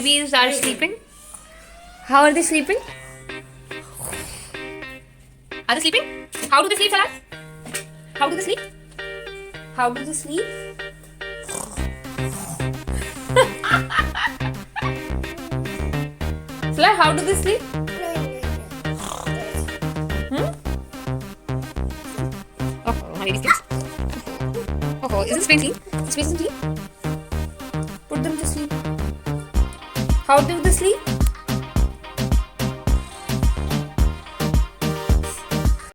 Babies are sleeping. How are they sleeping? Are they sleeping? How do they sleep, Salah? How do they sleep? How do they sleep? Salah, how do they sleep? Oh, my baby sleeps. Oh, isn't space clean? Is space clean? Put them to sleep. How do they sleep?